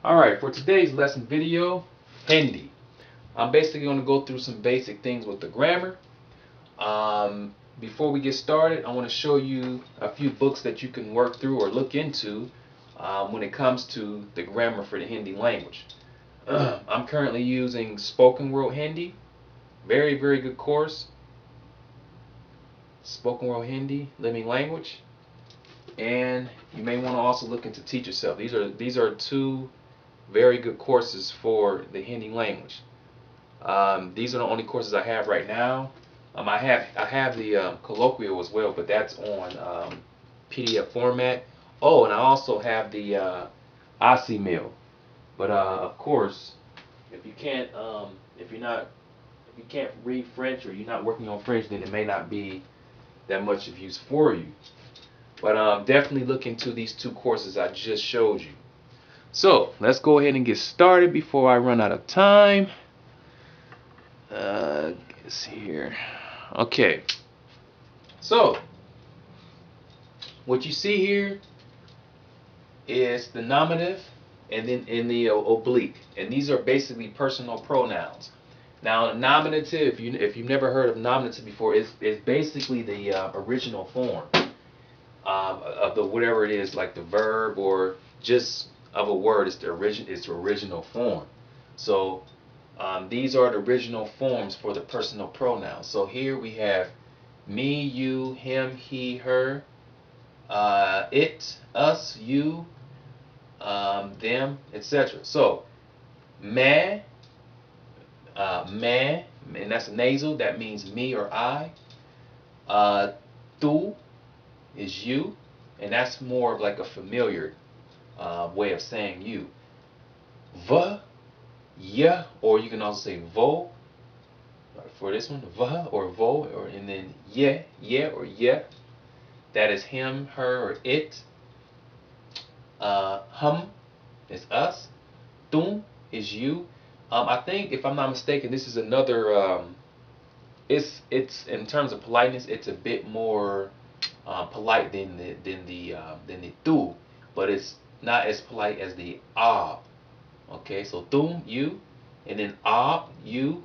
Alright, for today's lesson video, Hindi. I'm basically going to go through some basic things with the grammar. Before we get started, I want to show you a few books that you can work through or look into when it comes to the grammar for the Hindi language. I'm currently using Spoken World Hindi. Very, very good course. Spoken World Hindi, Living Language. And you may want to also look into Teach Yourself. These are two very good courses for the Hindi language. These are the only courses I have right now. I have the colloquial as well, but that's on PDF format. Oh, and I also have the Aussie Mill. But of course, if you can't read French or you're not working on French, then it may not be that much of use for you. But definitely look into these two courses I just showed you. So let's go ahead and get started before I run out of time. Let's see here. Okay. So what you see here is the nominative and then in the oblique, and these are basically personal pronouns. Now, nominative, if you've never heard of nominative before, it's basically the original form of the whatever it is, like the verb or just of a word. It's the original form. So these are the original forms for the personal pronouns. So here we have me, you, him, he, her, it, us, you, them, etc. So man, and that's nasal. That means me or I. Tu is you, and that's more of like a familiar way of saying you. Va, yeah, or you can also say vo for this one, va or vo, or and then yeah, or yeah. That is him, her, or it. Hum is us. Tum is you. I think, if I'm not mistaken, this is another. It's in terms of politeness, it's a bit more polite than the tu, but it's not as polite as the ab. Okay, so tum, you, and then ab, you,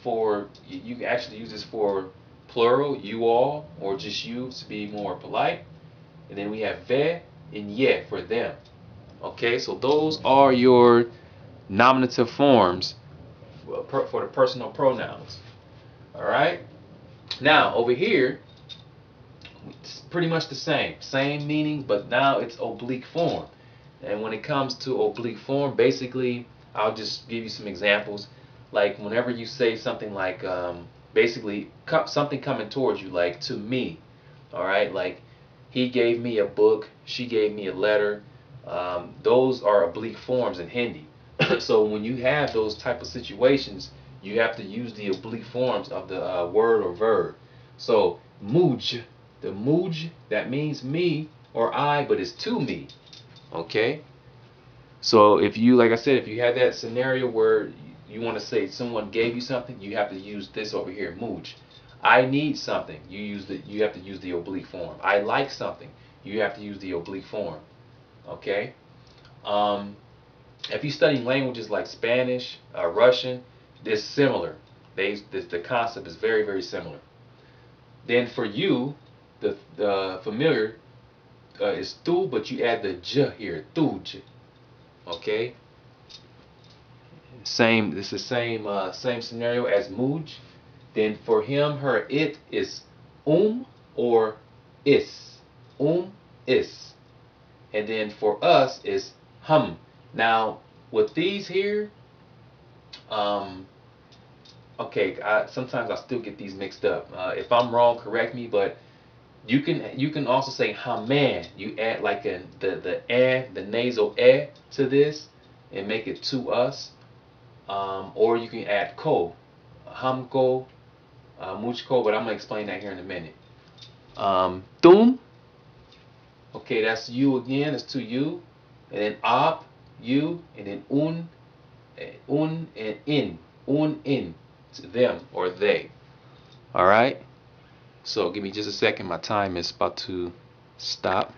for you can actually use this for plural, you all, or just you to be more polite. And then we have ve and ye for them. Okay, so those are your nominative forms for the personal pronouns. All right. Now over here, it's pretty much the same meaning, but now it's oblique form. And when it comes to oblique form, basically, I'll just give you some examples. Like whenever you say something like, basically something coming towards you, like to me, all right, like he gave me a book, she gave me a letter. Those are oblique forms in Hindi. So when you have those type of situations, you have to use the oblique forms of the word or verb. So muj, the muj, that means me or I, but it's to me. Okay, so if you, like I said, if you had that scenario where you want to say someone gave you something, you have to use this over here, muj. I need something, you have to use the oblique form. I like something, you have to use the oblique form. Okay, if you're studying languages like Spanish, Russian, it's similar. The concept is very, very similar. Then for you, the familiar is tu, but you add the j here, tuj. Okay. Same. This is the same scenario as muj. Then for him, her, it is or is, is. And then for us is hum. Now with these here, okay, sometimes I still get these mixed up. If I'm wrong, correct me. But you can also say haman. You add like the nasal to this and make it to us. Or you can add ko, hamko, muchko. But I'm gonna explain that here in a minute. Tum. Okay, that's you again. It's to you. And then ab, you, and then and in, in, to them or they. All right. So give me just a second. My time is about to stop.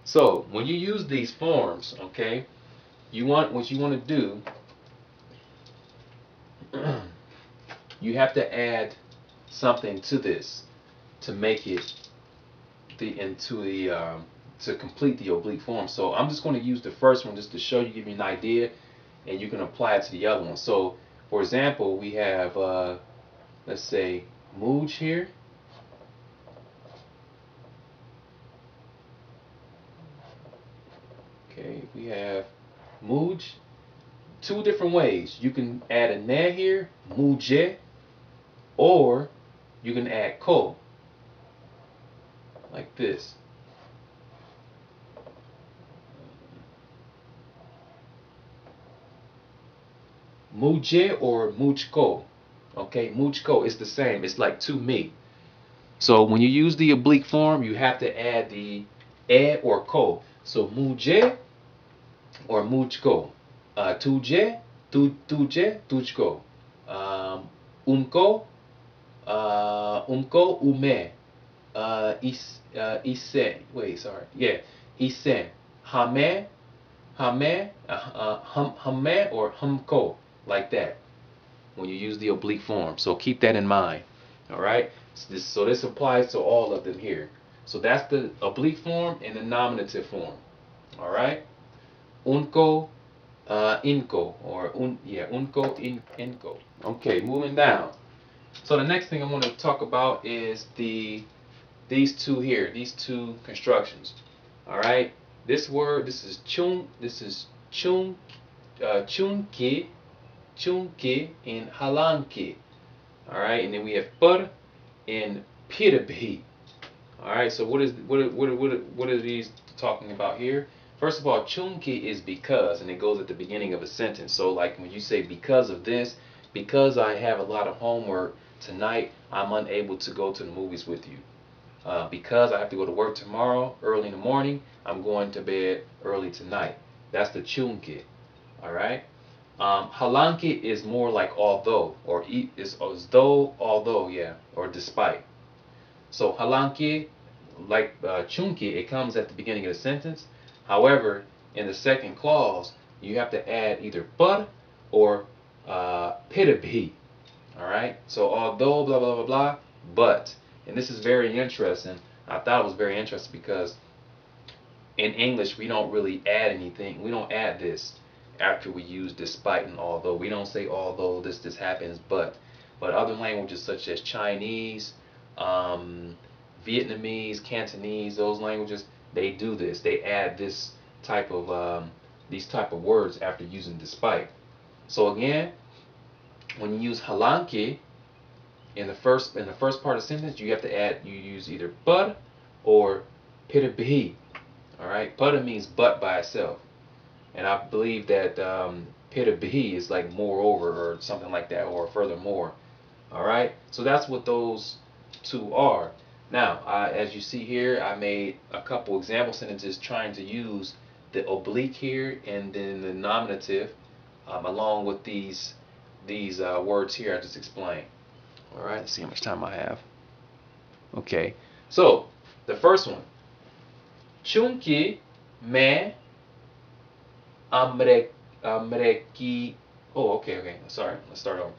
So when you use these forms, okay, what you want to do, you have to add something to this to make it to complete the oblique form. So I'm just going to use the first one just to show you, give you an idea, and you can apply it to the other one. So for example, we have let's say Mooj here. Okay, we have Mooj. Two different ways. You can add a na here, Muje, or you can add ko, like this. Muje or Mujko. Okay, Mujko is the same. It's like to me. So when you use the oblique form, you have to add the e or ko. So Muje or Mujko. Tuje, tuje, tujko. Umko, umko, ume. Ise. Wait, sorry. Yeah, ise. Hame, hame, hame or humko, like that, when you use the oblique form. So keep that in mind. All right. So this applies to all of them here. So that's the oblique form and the nominative form. All right. Unko, inko, or unko, inko. Okay, moving down. So the next thing I want to talk about is these two here, these two constructions. All right. This word, this is chung, chunki, chunki, and halanki. All right, and then we have par and pirabhi. All right, so what are these talking about here? First of all, chunki is because, and it goes at the beginning of a sentence. So like when you say because of this, because I have a lot of homework tonight, I'm unable to go to the movies with you. Because I have to go to work tomorrow early in the morning, I'm going to bed early tonight. That's the chunki. All right. Halanki is more like although, or is as though, although, yeah, or despite. So halanki, like chunki, it comes at the beginning of the sentence. However, in the second clause, you have to add either but or pitabi. All right. So although blah blah blah blah, but, and this is very interesting. I thought it was very interesting because in English we don't really add anything. We don't add this after we use despite and although. We don't say although this happens, but other languages such as Chinese, Vietnamese, Cantonese, those languages, they do this. They add this type of these type of words after using despite. So again, when you use halanki in the first part of the sentence, you have to add, you use either but or pitabihi. All right, pada means but by itself, and I believe that pitabihi is like moreover or something like that, or furthermore. All right, so that's what those two are. Now, as you see here, I made a couple example sentences trying to use the oblique here and then the nominative, along with these words here I just explained. All right, let's see how much time I have. Okay, so the first one, chunki me amreki. Oh, okay. Sorry, let's start over.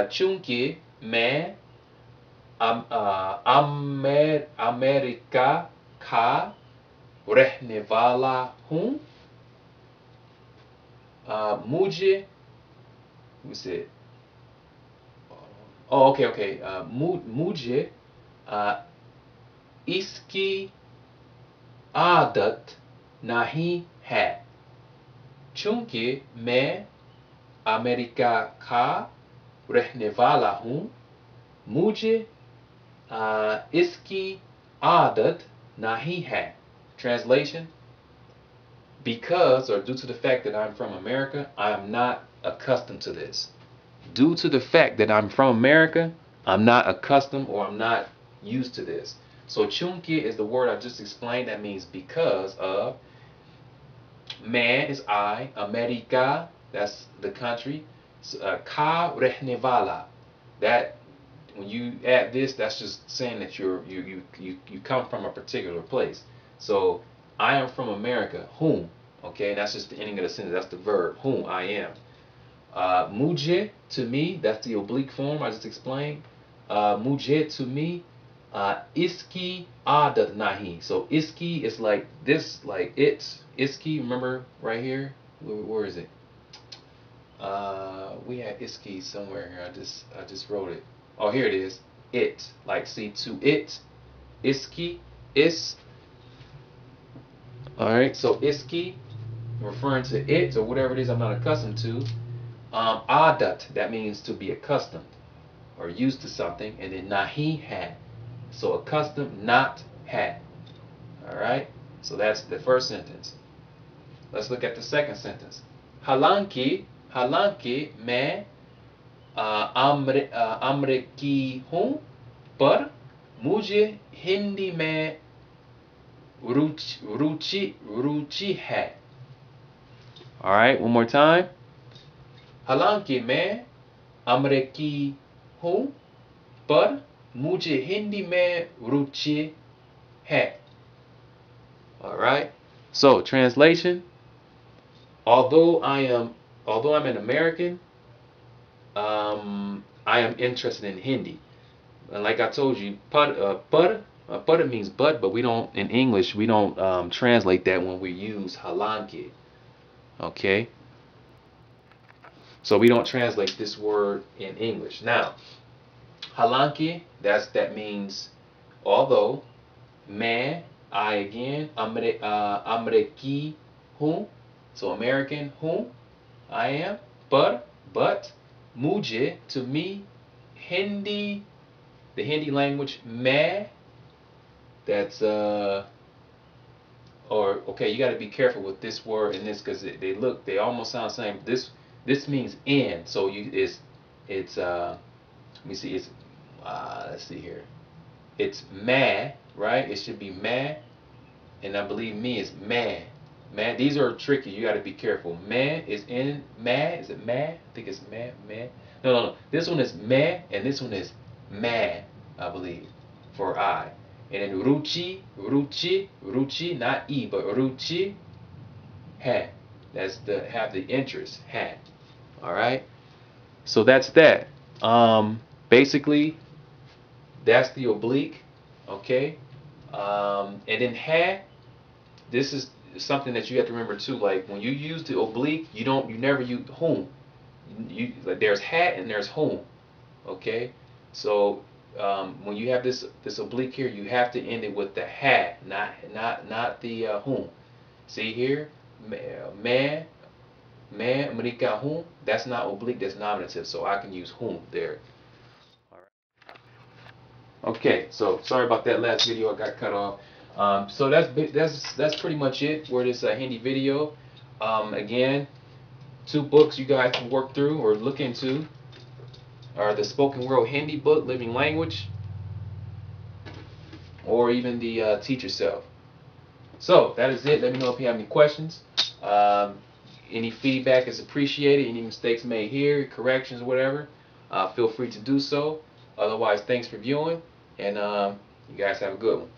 Chunki me America ka रहने वाला हूँ. मुझे, we said, oh, okay. मुझे इसकी आदत नहीं है क्योंकि मैं अमेरिका का रहने वाला हूँ. मुझे इसकी आदत nahi hai. Translation: because, or due to the fact that I'm from America, I am not accustomed to this. Due to the fact that I'm from America, I'm not accustomed, or I'm not used to this. So chunki is the word I just explained. That means because of. Man is I. America, that's the country. Ka rehne vala. That, when you add this, that's just saying that you come from a particular place. So I am from America. Whom? Okay, that's just the ending of the sentence. That's the verb. Whom I am. Mujhe to me. That's the oblique form I just explained. Mujhe to me. Iski adat nahi. So iski is like this, like it's. Iski, remember right here? Where is it? We had iski somewhere here. I just wrote it. Oh, here it is. It. Like, see, to it. Iski. Is. Alright, so iski, referring to it or whatever it is I'm not accustomed to. Adat, that means to be accustomed or used to something. And then nahi, had. So accustomed, not had. Alright, so that's the first sentence. Let's look at the second sentence. Halanki मैं अमेरिकी हूँ पर मुझे हिंदी में रुचि है. Alright, one more time. हालांकि मैं अमेरिकी हूँ पर मुझे हिंदी में रुचि है. Alright, so translation. Although I'm an American, I am interested in Hindi. And like I told you, pada means but we don't, in English, we don't translate that when we use halanki. Okay? So we don't translate this word in English. Now, halanki, that means although. मैं, I again, अमेरिकी हूँ. So American हूँ, I am. But, मुझे, to me, Hindi, the Hindi language, मैं, that's or okay, you got to be careful with this word and this because they almost sound the same. This means in, so it's let me see, it's let's see here, it's मैं, right? It should be मैं, and I believe me is मैं. Man, these are tricky. You got to be careful. Man is in. Man, is it man? I think it's man. No. This one is man, and this one is man, I believe, for I. And then ruchi, not e, but ruchi, ha. That's the have the interest, ha. All right. So that's that. Basically, that's the oblique. Okay. And then ha. This is something that you have to remember too. Like when you use the oblique, you never use whom. Like there's hat and there's whom. Okay, so when you have this oblique here, you have to end it with the hat, not the whom. See here, man, America whom. That's not oblique. That's nominative. So I can use whom there. All right. Okay, so sorry about that last video. I got cut off. So that's pretty much it for this Hindi video. Again, 2 books you guys can work through or look into are the Spoken Word Hindi book, Living Language, or even the Teach Yourself. So that is it. Let me know if you have any questions. Any feedback is appreciated. Any mistakes made here, corrections, whatever, feel free to do so. Otherwise, thanks for viewing, and you guys have a good one.